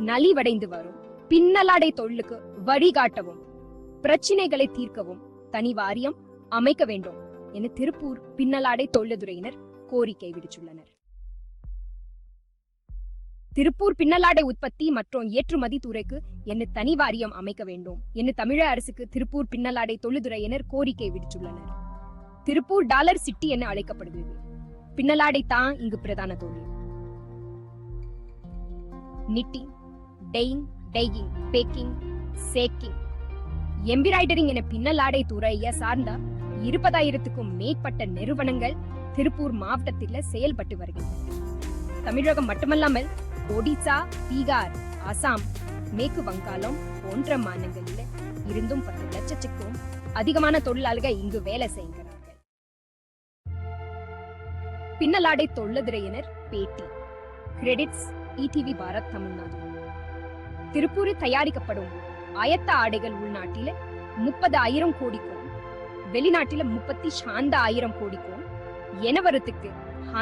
நலிவடைந்து வரும் பின்னலாடை தொழிலுக்கு வழிகாட்டவும் பிரச்சினைகளை தீர்க்கவும் தனி வாரியம் அமைக்க வேண்டும் என திருப்பூர் பின்னலாடை தொழில்துறையினர் கோரிக்கை விடுத்துள்ளனர். திருப்பூர் பின்னலாடை உற்பத்தி மற்றும் ஏற்றுமதி துறைக்கு என்ன தனி வாரியம் அமைக்க வேண்டும் என தமிழக அரசுக்கு திருப்பூர் பின்னலாடை தொழில்துறையினர் கோரிக்கை விடுத்துள்ளனர். திருப்பூர் டாலர் சிட்டி என அழைக்கப்படுகிறது. பின்னலாடை தான் இங்கு பிரதான தொழில். நிட்டிங், டெயிங், டையிங், பேக்கிங், சேக்கிங், எம்பிராய்டரிங் என பின்னலாடை துறையை சார்ந்த 20,000க்கும் மேற்பட்ட நிறுவனங்கள் திருப்பூர் மாவட்டத்தில் செயல்பட்டு வருகின்றன. தமிழகம் மட்டுமல்லாமல் ஒடிசா, பீகார், அசாம், மேற்கு வங்காளம் போன்ற மாநிலங்களில் இருந்தும் 10 லட்சத்துக்கும் அதிகமான தொழிலாளர்கள் இங்கு வேலை செய்கிறார்கள். பின்னலாடை தொழில்துறையினர் பேட்டி. Credits ETV Bharat Tamil Nadu. திருப்பூரில் தயாரிக்கப்படும் ஆயத்த ஆடைகள் உள்நாட்டில 30,000 கோடிக்கும் வெளிநாட்டில 35,000 கோடிக்கும் எனவரத்துக்கு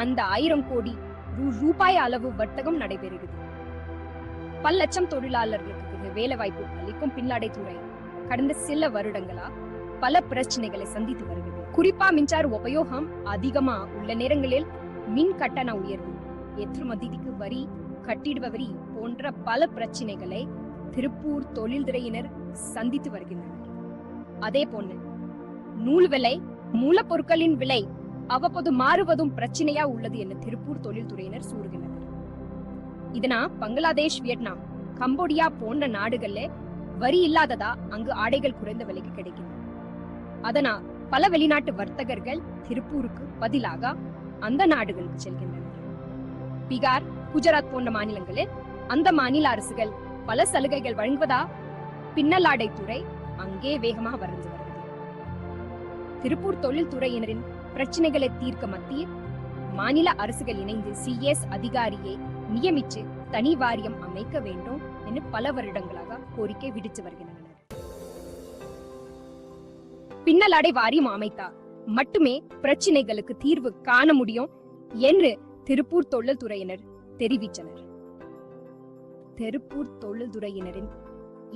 அந்த 1000 கோடி ரூபாய் அளவு வர்த்தகம் நடைபெறுகிறது. பல லட்சம் தொழிலாளர்களுக்கு வேலை வாய்ப்பு அளிக்கும் பின்னலாடை துறை கடந்த சில வருடங்களா பல பிரச்சனைகளை சந்தித்து வருகிறது. குறிப்பா மின்சார உபயோகம் அதிகமா உள்ள நேரங்களில் மின் கட்டண உயர்வு, ஏற்றுமதிக்கு வரி, கட்டிட வரி போன்ற பல பிரச்சனைகளை திருப்பூர் தொழில்துறையினர் சந்தித்து வருகின்றனர். அதே போன்று நூல் விலை, மூலப்பொருட்களின் விலை அவ்வப்போது மாறுவதும் பிரச்சனையா உள்ளது என திருப்பூர் தொழில்துறையினர் கூறுகின்றனர். இதனா பங்களாதேஷ், வியட்நாம், கம்போடியா போன்ற நாடுகள்ல வரி இல்லாததா அங்கு ஆடைகள் குறைந்த விலைக்கு கிடைக்கின்றன. அதனால் பல வெளிநாட்டு வர்த்தகர்கள் திருப்பூருக்கு பதிலாக அந்த நாடுகளுக்கு செல்கின்றனர். பீகார், குஜராத் போன்ற மாநிலங்களில் அந்த மாநில அரசுகள் பல சலுகைகள் வழங்குவதா பின்னலாடை துறை அங்கே வேகமாக வளர்ந்து வருகிறது. திருப்பூர் தொழில்துறையினரின் பிரச்சனைகளை தீர்க்க மத்தியில் மாநில அரசுகள் இணைந்து CS அதிகாரியை நியமித்து தனி வாரியம் அமைக்க வேண்டும் என பல வருடங்களாக கோரிக்கை விடுத்து வருகின்றனர். பின்னலாடை வாரியம் அமைத்தால் மட்டுமே பிரச்சனைகளுக்கு தீர்வு காண முடியும் என்று திருப்பூர் தொழில்துறையினர் தெரிவித்தனர். திருப்பூர் தொழில்துறையினரின்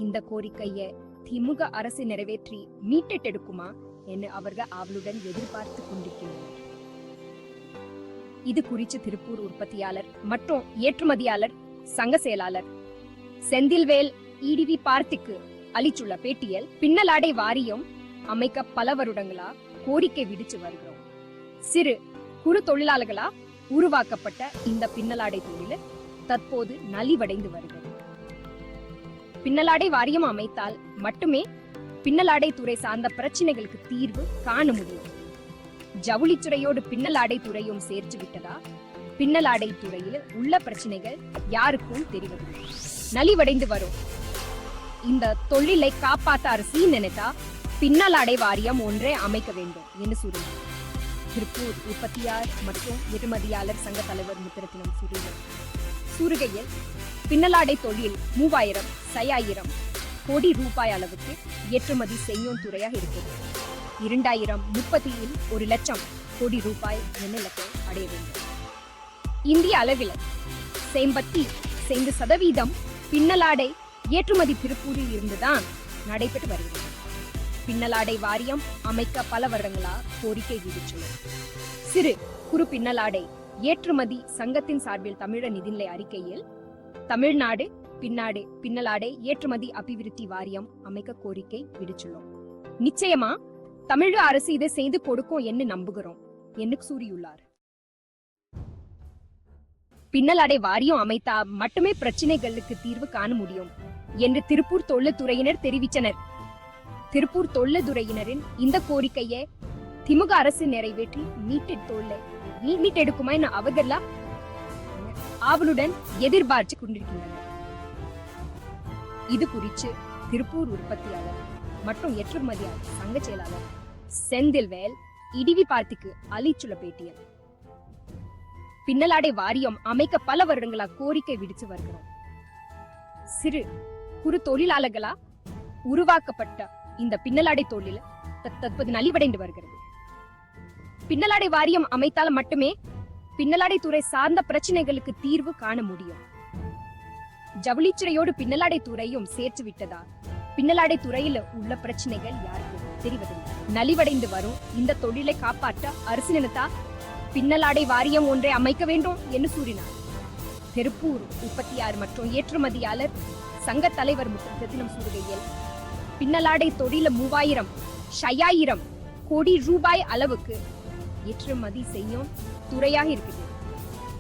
இந்த கோரிக்கையை திமுக அரசு நிறைவேற்றி மீட்டெடுக்குமா என அவர்கள் ஆவலுடன் எதிர்பார்த்து கொண்டிருக்கின்றனர். இது குறித்து திருப்பூர் உற்பத்தியாளர் மற்றும் ஏற்றுமதியாளர் சங்க செயலாளர் செந்தில்வேல் ETV பார்த்திக்கு அளித்துள்ள பேட்டியில், பின்னலாடை வாரியம் அமைக்க பல வருடங்களா கோரிக்கை விடுத்து வருகிறோம். சிறு குறு தொழிலாளர்களா உருவாக்கப்பட்ட இந்த பின்னலாடை தொழில் தற்போது நலிவடைந்து வருகிறது. பின்னலாடை வாரியம் அமைத்தால் மட்டுமே பின்னலாடை துறை சார்ந்த பிரச்சனைகளுக்கு தீர்வு காண முடியும். ஜவுளித்துறையோடு பின்னலாடை துறையும் சேர்த்து விட்டதா பின்னலாடை துறையில் உள்ள பிரச்சனைகள் யாருக்கும் தெரிவதில்லை. நலிவடைந்து வரும் இந்த தொழிலை காப்பாற்ற அரசு நினைத்தா பின்னலாடை வாரியம் ஒன்றே அமைக்க வேண்டும் என்று கூறினார். திருப்பூர் உற்பத்தியாளர் மற்றும் ஏற்றுமதியாளர் சங்க தலைவர் முத்திரத்தினம் கூறுகையில், பின்னலாடை தொழில் 3,000 கோடி ரூபாய் அளவுக்கு ஏற்றுமதி செய்யும் துறையாக இருக்கிறது. 2030 1 லட்சம் கோடி ரூபாய் என இலக்கை அடைய வேண்டும். இந்திய அளவில் 85% பின்னலாடை ஏற்றுமதி திருப்பூரில் இருந்துதான் நடைபெற்று வருகிறது. பின்னலாடை வாரியம் அமைக்க பல வருடங்களா கோரிக்கை விடுத்துள்ளது. சிறு குறு பின்னலாடை ஏற்றுமதி சங்கத்தின் சார்பில் தமிழக நிதிநிலை அறிக்கையில் தமிழ்நாடு பின்னலாடை ஏற்றுமதி அபிவிருத்தி வாரியம் அமைக்க கோரிக்கை விடுத்துள்ளோம். நிச்சயமா தமிழக அரசு இதை செய்து கொடுக்கும் என்று நம்புகிறோம் என்று கூறியுள்ளார். பின்னலாடை வாரியம் அமைத்தா மட்டுமே பிரச்சனைகளுக்கு தீர்வு காண முடியும் என்று திருப்பூர் தொழில்துறையினர் தெரிவித்தனர். திருப்பூர் தொழில்துறையினரின் இந்த கோரிக்கையை திமுக அரசு நிறைவேற்றி மீட்டெடுக்குமா என அவர்கள் ஆவலுடன் எதிர்பார்த்து கொண்டிருக்கின்றனர். இது குறித்து திருப்பூர் உற்பத்தியாளர் மற்றும் ஏற்றுமதியாளர் சங்க செயலாளர் செந்தில்வேல் ETV பார்த்திக்கு அளித்துள்ள பேட்டியில், பின்னலாடை வாரியம் அமைக்க பல வருடங்களா கோரிக்கை விடுத்து வருகிறோம். சிறு குறு தொழிலாளர்களா உருவாக்கப்பட்ட இந்த பின்னலாடை தொழில் தற்போது நலிவடைந்து வருகிறது. பின்னலாடை வாரியம் அமைத்தால் மட்டுமே பின்னலாடை துறை சார்ந்த பிரச்சனைகளுக்கு தீர்வு காண முடியும். ஜவுளிச்சுறையோடு பின்னலாடை துறையும் சேர்த்து விட்டதா? பின்னலாடை துறையில உள்ள பிரச்சனைகள் யாருக்கும் தெரிவதில்லை. நலிவடைந்து வரும் இந்த தொழிலை காப்பாற்ற அரசு நினைத்தா பின்னலாடை வாரியம் ஒன்றை அமைக்க வேண்டும் என்று கூறினார். திருப்பூர் உற்பத்தியாளர் மற்றும் ஏற்றுமதியாளர் சங்க தலைவர் முத்தினம் சூடுகையில் பின்னலாடை தொழில 3000 கோடி ரூபாய் அளவுக்கு ஏற்றுமதி செய்யும் துறையாக இருக்குது.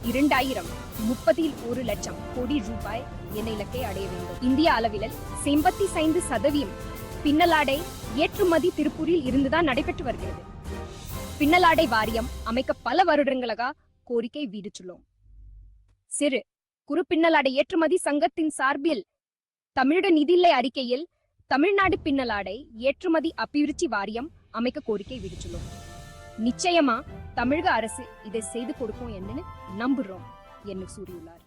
2030 1 லட்சம் கோடி ரூபாய் என இலக்கை அடைய வேண்டும். இந்திய அளவில் 85% பின்னலாடை ஏற்றுமதி திருப்பூரில் இருந்துதான் நடைபெற்று வருகிறது. பின்னலாடை வாரியம் அமைக்க பல வருடங்களாக கோரிக்கை விடுத்துள்ளோம். சிறு குறு பின்னலாடை ஏற்றுமதி சங்கத்தின் சார்பில் தமிழக நிதிநிலை அறிக்கையில் தமிழ்நாடு பின்னலாடை ஏற்றுமதி அபிவிருத்தி வாரியம் அமைக்க கோரிக்கை விடுத்துள்ளோம். நிச்சயமா தமிழக அரசு இதை செய்து கொடுக்கும் என்று நம்புறோம் என்று கூறியுள்ளார்.